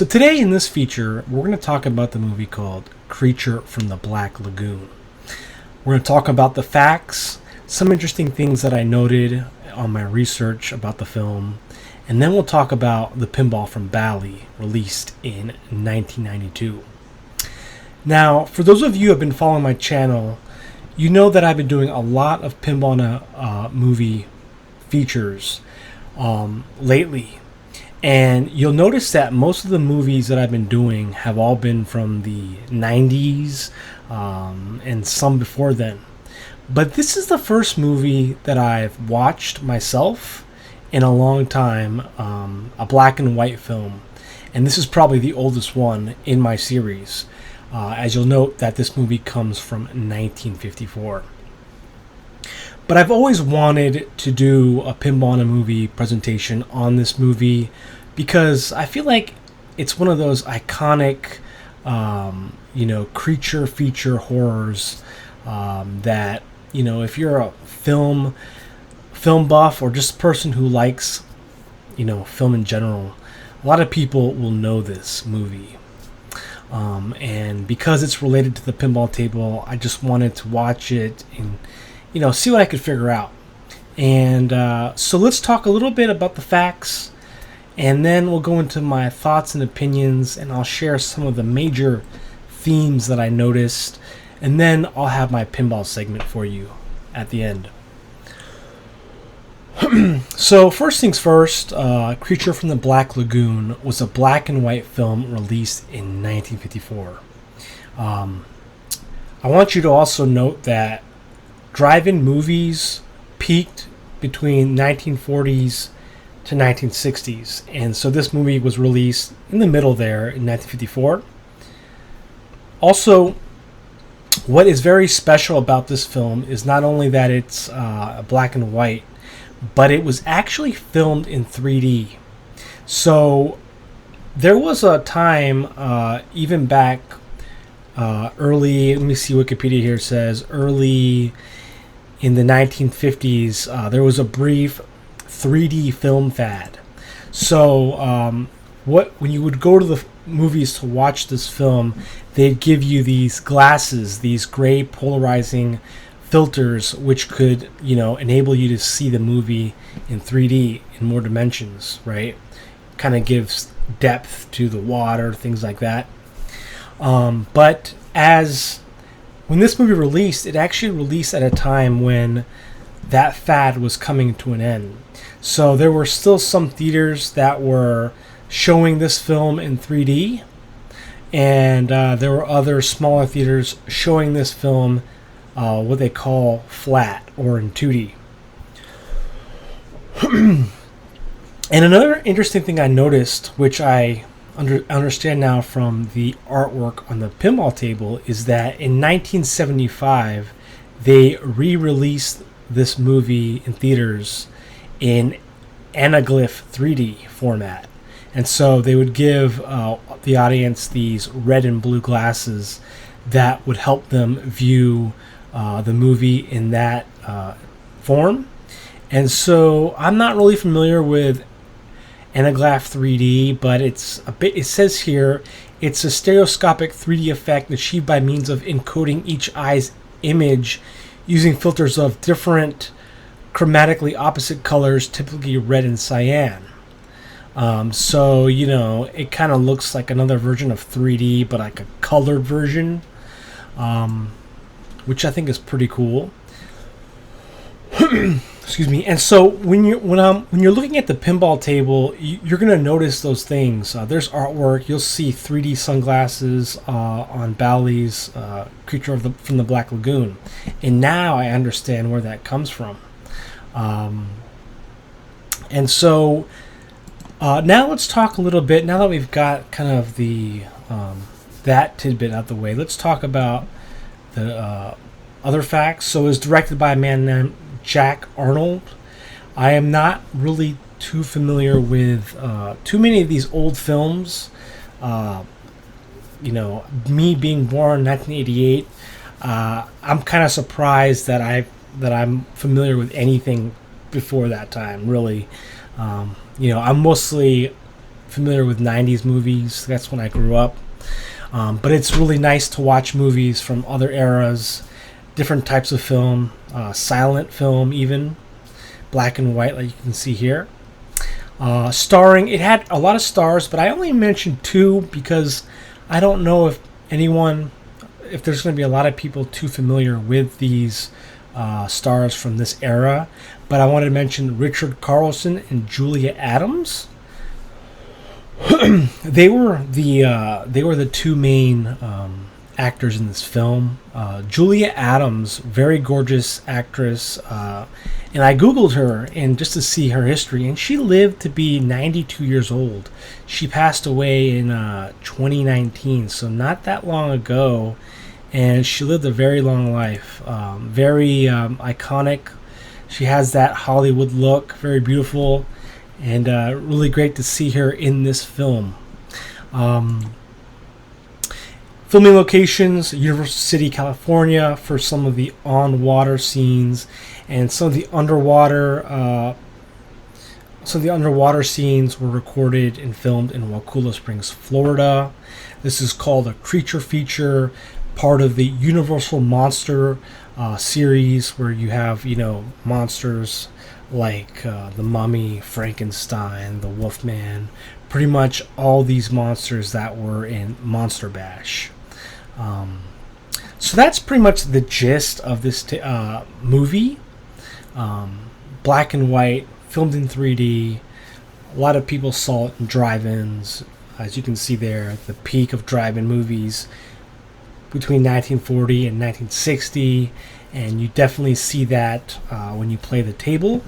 So today in this feature, we're going to talk about the movie called Creature from the Black Lagoon. We're going to talk about the facts, some interesting things that I noted on my research about the film, and then we'll talk about the pinball from Bally, released in 1992. Now, for those of you who have been following my channel, you know that I've been doing a lot of pinball movie features lately. And you'll notice that most of the movies that I've been doing have all been from the 90s and some before then. But this is the first movie that I've watched myself in a long time, a black and white film. And this is probably the oldest one in my series. As you'll note that this movie comes from 1954. But I've always wanted to do a Pinball A Movie presentation on this movie because I feel like it's one of those iconic, creature feature horrors that, if you're a film buff or just a person who likes, film in general, a lot of people will know this movie. And because it's related to the pinball table, I just wanted to watch it and see what I could figure out. And so let's talk a little bit about the facts, and then we'll go into my thoughts and opinions, and I'll share some of the major themes that I noticed, and then I'll have my pinball segment for you at the end. So first things first, Creature from the Black Lagoon was a black and white film released in 1954. I want you to also note that drive-in movies peaked between 1940s to 1960s, and so this movie was released in the middle there in 1954. Also, what is very special about this film is not only that it's black and white, but it was actually filmed in 3D. So there was a time, even back early, let me see, Wikipedia here says, early in the 1950s, there was a brief 3D film fad. So when you would go to the movies to watch this film, they'd give you these glasses, these gray polarizing filters, which could, enable you to see the movie in 3D in more dimensions, right? Kind of gives depth to the water, things like that. But when this movie released, it actually released at a time when that fad was coming to an end. So there were still some theaters that were showing this film in 3D, and there were other smaller theaters showing this film what they call flat or in 2D. And another interesting thing I noticed, which I understand now from the artwork on the pinball table, is that in 1975 they re-released this movie in theaters in anaglyph 3D format. And so they would give the audience these red and blue glasses that would help them view the movie in that form. And so I'm not really familiar with anaglyph 3D, but it says here it's a stereoscopic 3D effect achieved by means of encoding each eye's image using filters of different chromatically opposite colors, typically red and cyan. So it kind of looks like another version of 3D, but like a colored version, which I think is pretty cool. Excuse me. And so when you're looking at the pinball table, you're going to notice those things. There's artwork. You'll see 3D sunglasses on Bally's Creature from the Black Lagoon, and now I understand where that comes from. And so now let's talk a little bit. Now that we've got kind of the that tidbit out the way, let's talk about the other facts. So it was directed by a man named Jack Arnold. I am not really too familiar with too many of these old films. Me being born in 1988, I'm kind of surprised that I'm familiar with anything before that time, really. I'm mostly familiar with 90s movies, that's when I grew up. But it's really nice to watch movies from other eras, different types of film, silent film even, black and white like you can see here. Starring, it had a lot of stars, but I only mentioned two because I don't know if there's going to be a lot of people too familiar with these stars from this era. But I wanted to mention Richard Carlson and Julia Adams. They were the two main actors in this film. Julia Adams, very gorgeous actress, and I googled her and just to see her history, and she lived to be 92 years old. She passed away in 2019, so not that long ago, and she lived a very long life. Very iconic. She has that Hollywood look, very beautiful, and really great to see her in this film. Filming locations: Universal City, California, for some of the on-water scenes, and some of the underwater scenes were recorded and filmed in Wakulla Springs, Florida. This is called a creature feature, part of the Universal Monster series, where you have monsters like the Mummy, Frankenstein, the Wolfman, pretty much all these monsters that were in Monster Bash. So that's pretty much the gist of this movie. Black and white, filmed in 3D. A lot of people saw it in drive-ins. As you can see there, the peak of drive-in movies between 1940 and 1960. And you definitely see that when you play the table,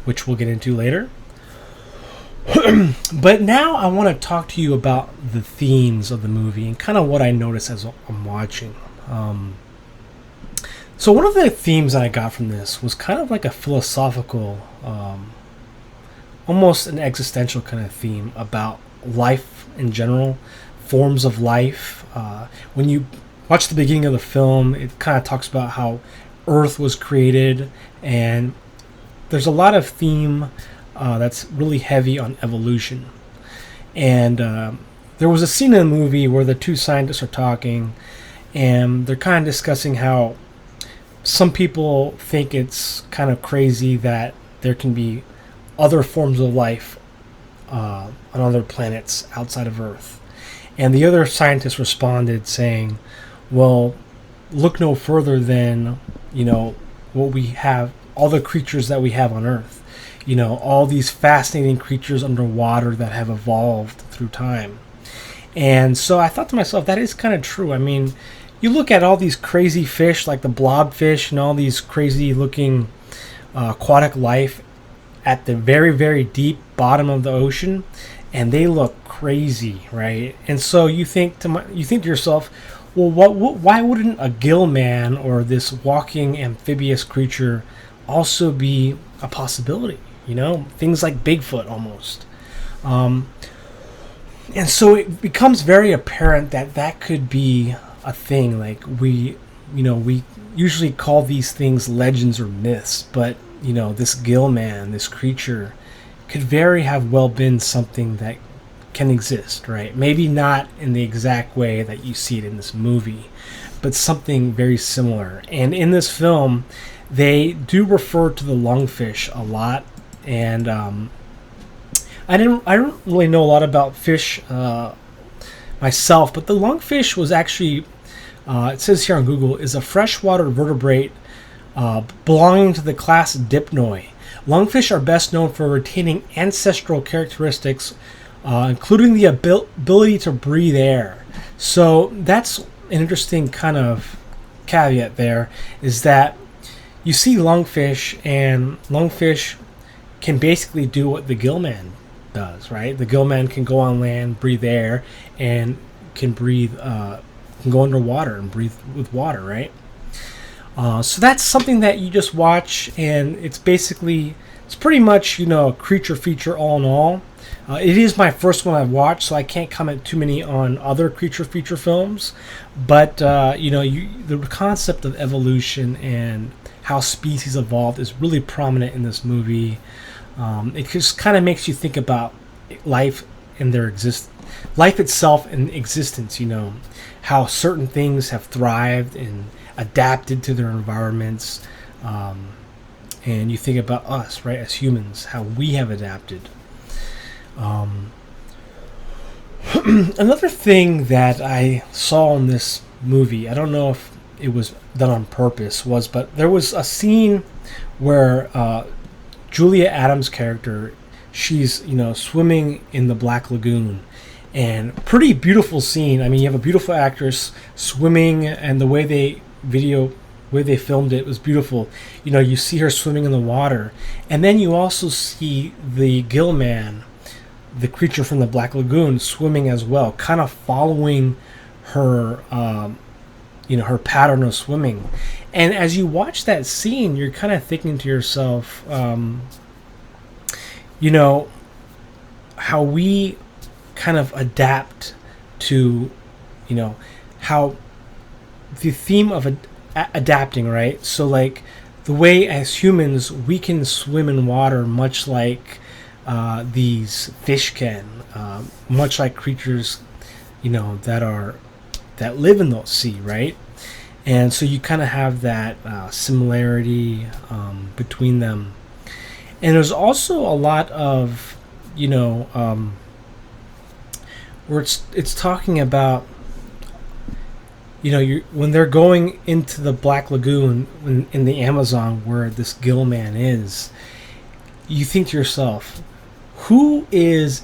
which we'll get into later. But now I want to talk to you about the themes of the movie and kind of what I noticed as I'm watching. So one of the themes that I got from this was kind of like a philosophical, almost an existential kind of theme about life in general, forms of life. When you watch the beginning of the film, it kind of talks about how Earth was created, and there's a lot of theme that's really heavy on evolution. And there was a scene in the movie where the two scientists are talking, and they're kind of discussing how some people think it's kind of crazy that there can be other forms of life on other planets outside of Earth. And the other scientist responded saying, well, look no further than, what we have, all the creatures that we have on Earth. All these fascinating creatures underwater that have evolved through time. And so I thought to myself, that is kind of true. I mean, you look at all these crazy fish like the blobfish and all these crazy looking aquatic life at the very, very deep bottom of the ocean, and they look crazy, right? And so you think to yourself, well, why wouldn't a gill man or this walking amphibious creature also be a possibility? Things like Bigfoot almost. And so it becomes very apparent that could be a thing. Like we usually call these things legends or myths, but this gill man, this creature, could very have well been something that can exist, right? Maybe not in the exact way that you see it in this movie, but something very similar. And in this film, they do refer to the lungfish a lot. And I don't really know a lot about fish myself, but the lungfish was actually, it says here on Google, is a freshwater vertebrate belonging to the class Dipnoi. Lungfish are best known for retaining ancestral characteristics, including the ability to breathe air. So that's an interesting kind of caveat there, is that you see lungfish, and lungfish can basically do what the gillman does, right? The gillman can go on land, breathe air, and can go underwater and breathe with water, right? So that's something that you just watch, and it's pretty much a creature feature all in all. It is my first one I've watched, so I can't comment too many on other creature feature films, but the concept of evolution and how species evolved is really prominent in this movie. It just kind of makes you think about life in their life itself in existence. How certain things have thrived and adapted to their environments, and you think about us, right, as humans, how we have adapted. Another thing that I saw in this movie, I don't know if it was done on purpose, but there was a scene where Julia Adams' character, she's swimming in the Black Lagoon, and pretty beautiful scene. I mean, you have a beautiful actress swimming, and the way they filmed it was beautiful. You see her swimming in the water, and then you also see the gill man, the creature from the Black Lagoon, swimming as well, kind of following her her pattern of swimming. And as you watch that scene, you're kind of thinking to yourself, how we kind of adapt to, how the theme of adapting, right? So like the way as humans we can swim in water much like these fish can, much like creatures, that live in the sea, right? And so you kind of have that similarity between them. And there's also a lot of, where it's talking about, when they're going into the Black Lagoon in the Amazon where this gill man is, you think to yourself, who's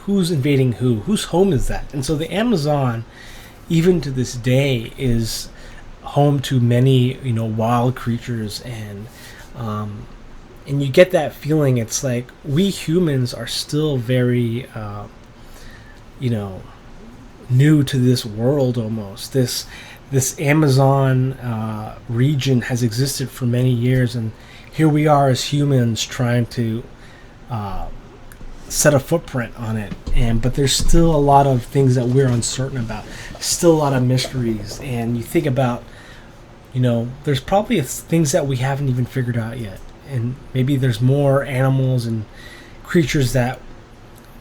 invading who? Whose home is that? And so the Amazon, even to this day, is home to many, wild creatures, and you get that feeling. It's like we humans are still very, new to this world almost. This Amazon region has existed for many years, and here we are as humans trying to set a footprint on it, but there's still a lot of things that we're uncertain about, still a lot of mysteries. And you think about, there's probably things that we haven't even figured out yet, and maybe there's more animals and creatures that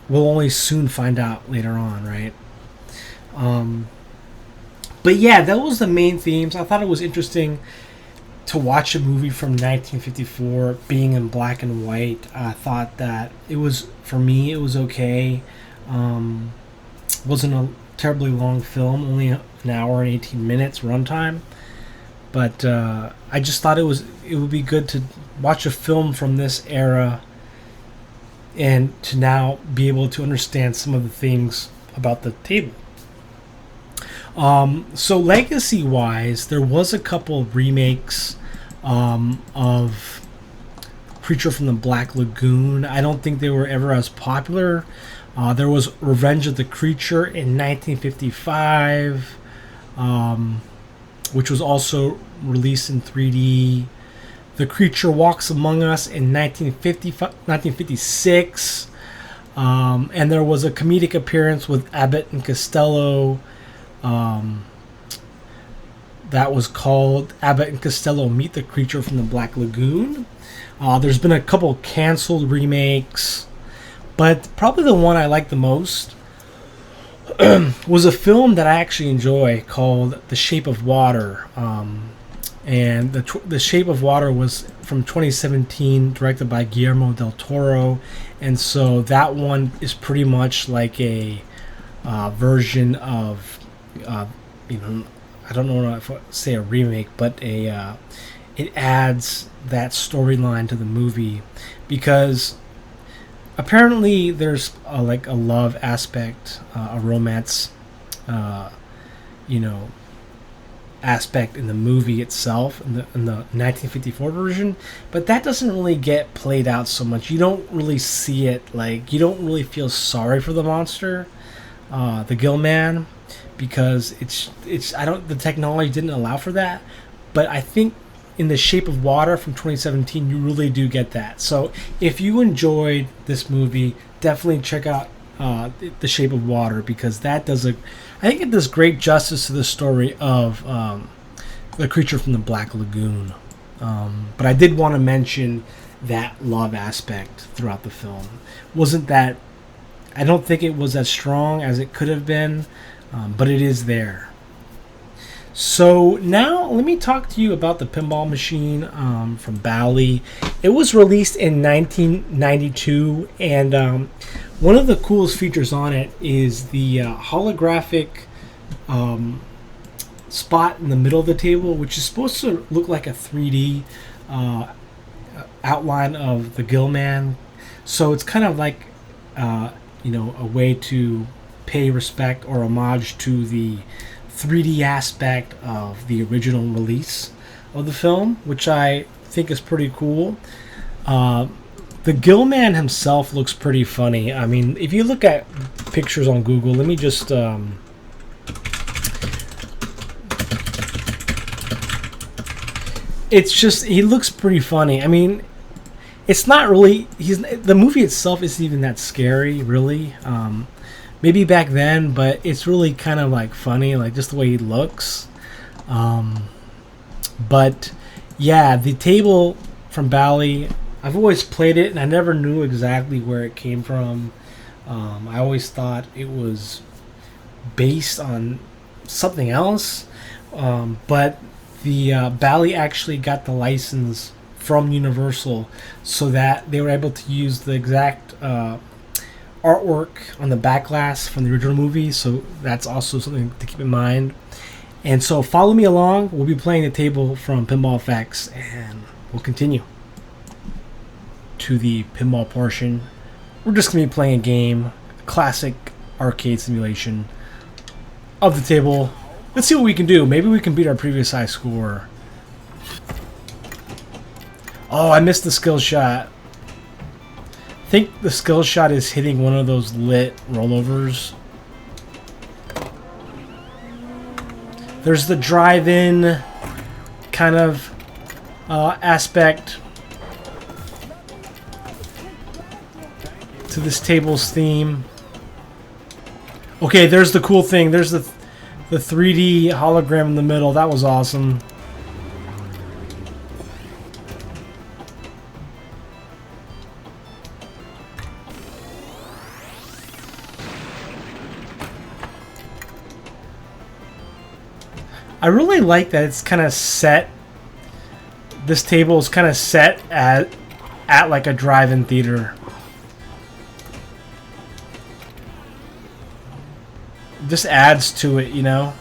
we'll only soon find out later on, right? But yeah, that was the main themes. I thought it was interesting to watch a movie from 1954 being in black and white. I thought that it was, for me, it was okay. Wasn't a terribly long film, only an hour and 18 minutes runtime. But I just thought it would be good to watch a film from this era and to now be able to understand some of the things about the table. So legacy-wise, there was a couple of remakes of Creature from the Black Lagoon. I don't think they were ever as popular. There was Revenge of the Creature in 1955, which was also released in 3D. The Creature Walks Among Us in 1956. And there was a comedic appearance with Abbott and Costello that was called Abbott and Costello Meet the Creature from the Black Lagoon. There's been a couple canceled remakes, but probably the one I like the most was a film that I actually enjoy called The Shape of Water. And The Shape of Water was from 2017, directed by Guillermo del Toro. And so that one is pretty much like a version of, I don't know if I say a remake, but it adds that storyline to the movie, because apparently there's a love aspect, a romance, aspect in the movie itself, in the 1954 version, but that doesn't really get played out so much. You don't really see it, you don't really feel sorry for the monster, the Gill Man, because the technology didn't allow for that. But I think in The Shape of Water from 2017, you really do get that. So if you enjoyed this movie, definitely check out The Shape of Water, because that I think it does great justice to the story of the Creature from the Black Lagoon. But I did want to mention that love aspect throughout the film. Wasn't that, I don't think it was as strong as it could have been, but it is there. So now let me talk to you about the pinball machine from Bally. It was released in 1992, and one of the coolest features on it is the holographic spot in the middle of the table, which is supposed to look like a 3D outline of the Gillman. So it's kind of like a way to pay respect or homage to the 3D aspect of the original release of the film, which I think is pretty cool. The Gillman himself looks pretty funny. I mean, if you look at pictures on Google, let me just it's just, he looks pretty funny. I mean, it's not really, the movie itself isn't even that scary, really. Maybe back then, but it's really kind of like funny, like just the way he looks. But yeah, the table from Bally, I've always played it and I never knew exactly where it came from. I always thought it was based on something else, but the Bally actually got the license from Universal so that they were able to use the exact artwork on the back glass from the original movie, so that's also something to keep in mind. And so follow me along. We'll be playing the table from Pinball Effects, and we'll continue to the pinball portion. We're just going to be playing a game, a classic arcade simulation of the table. Let's see what we can do. Maybe we can beat our previous high score. Oh, I missed the skill shot. I think the skill shot is hitting one of those lit rollovers. There's the drive-in kind of aspect to this table's theme. Okay, there's the cool thing. There's the 3D hologram in the middle. That was awesome. I really like that it's kind of set. This table is kind of set at like a drive-in theater. Just adds to it, you know.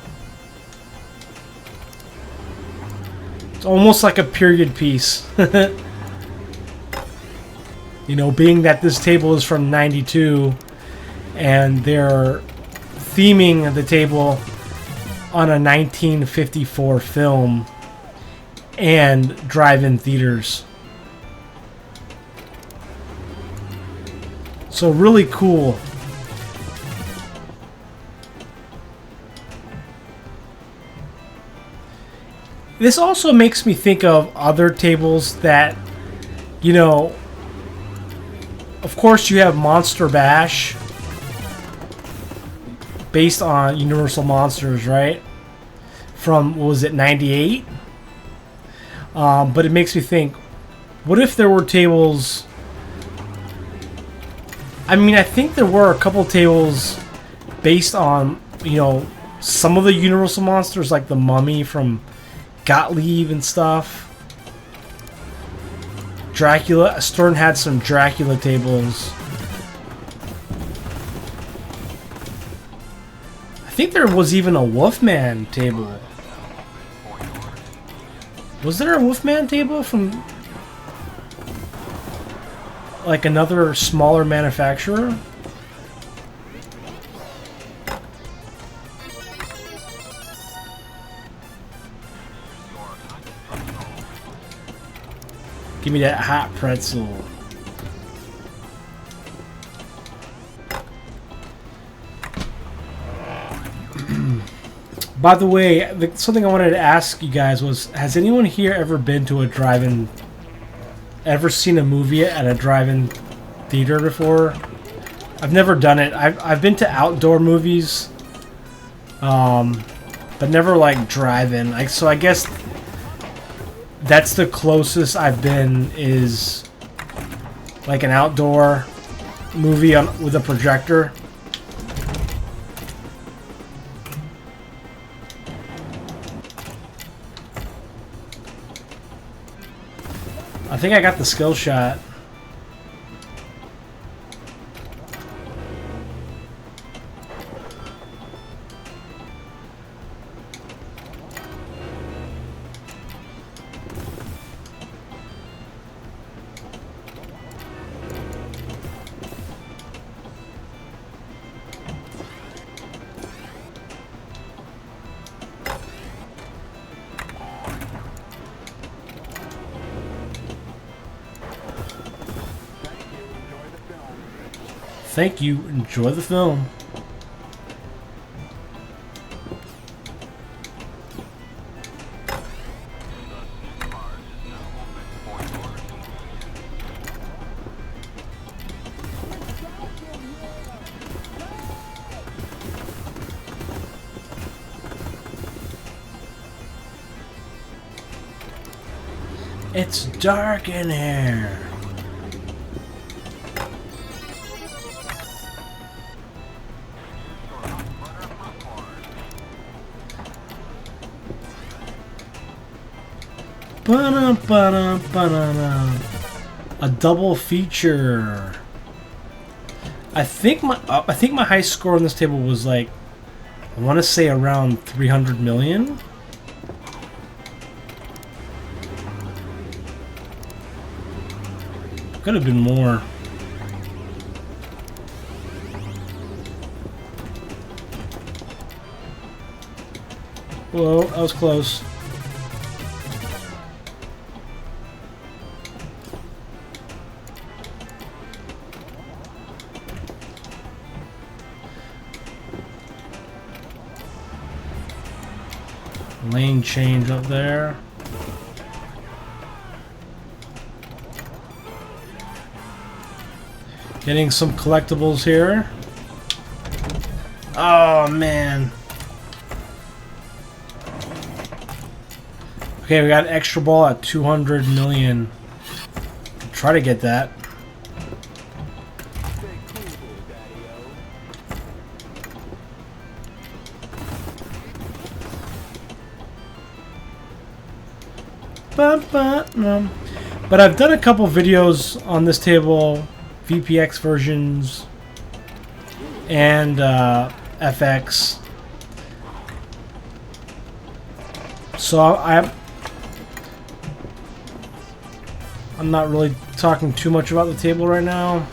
It's almost like a period piece. You know, being that this table is from '92 and they're theming the table on a 1954 film and drive-in theaters. So really cool. This also makes me think of other tables that, you know, of course you have Monster Bash based on Universal Monsters, right? From, what was it, 98? But it makes me think, what if there were tables... I mean, I think there were a couple tables based on, you know, some of the Universal Monsters, like the Mummy from Gottlieb and stuff. Dracula, Stern had some Dracula tables. I think there was even a Wolfman table. Was there a Wolfman table from like another smaller manufacturer? Give me that hot pretzel. By the way, something I wanted to ask you guys was, has anyone here ever been to a drive-in, ever seen a movie at a drive-in theater before? I've never done it. I've been to outdoor movies, but never like drive-in. So I guess that's the closest I've been, is like an outdoor movie with a projector. I think I got the skill shot. Thank you. Enjoy the film. It's dark in here. A double feature. I think my high score on this table was like, I want to say around 300 million. Could have been more. Whoa, that was close. Lane change up there. Getting some collectibles here. Oh man. Okay, we got an extra ball at 200 million. Try to get that. But I've done a couple videos on this table, VPX versions and FX. So I'm not really talking too much about the table right now.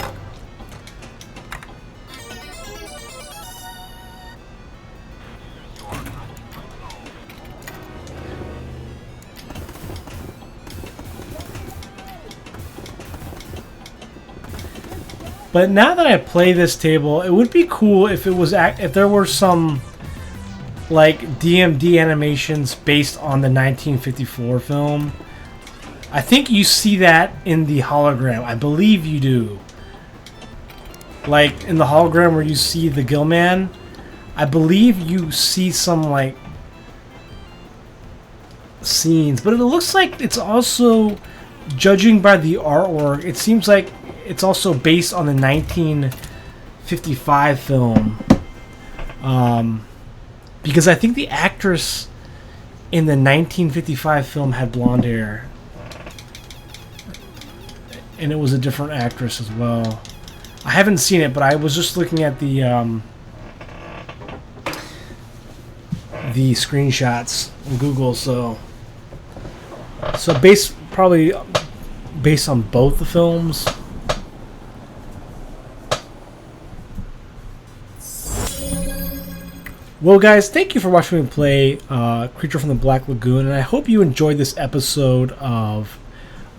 But now that I play this table, it would be cool if there were some like DMD animations based on the 1954 film. I think you see that in the hologram. I believe you do. Like in the hologram where you see the Gillman, I believe you see some like scenes. But it looks like it's also, judging by the artwork, it seems like it's also based on the 1955 film. Because I think the actress in the 1955 film had blonde hair. And it was a different actress as well. I haven't seen it, but I was just looking at the screenshots on Google, so probably based on both the films. Well, guys, thank you for watching me play Creature from the Black Lagoon, and I hope you enjoyed this episode of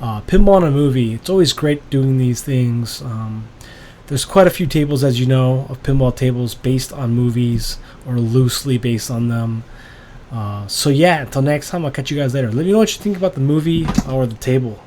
Pinball A Movie. It's always great doing these things. There's quite a few tables, as you know, of pinball tables based on movies or loosely based on them. So yeah, until next time, I'll catch you guys later. Let me know what you think about the movie or the table.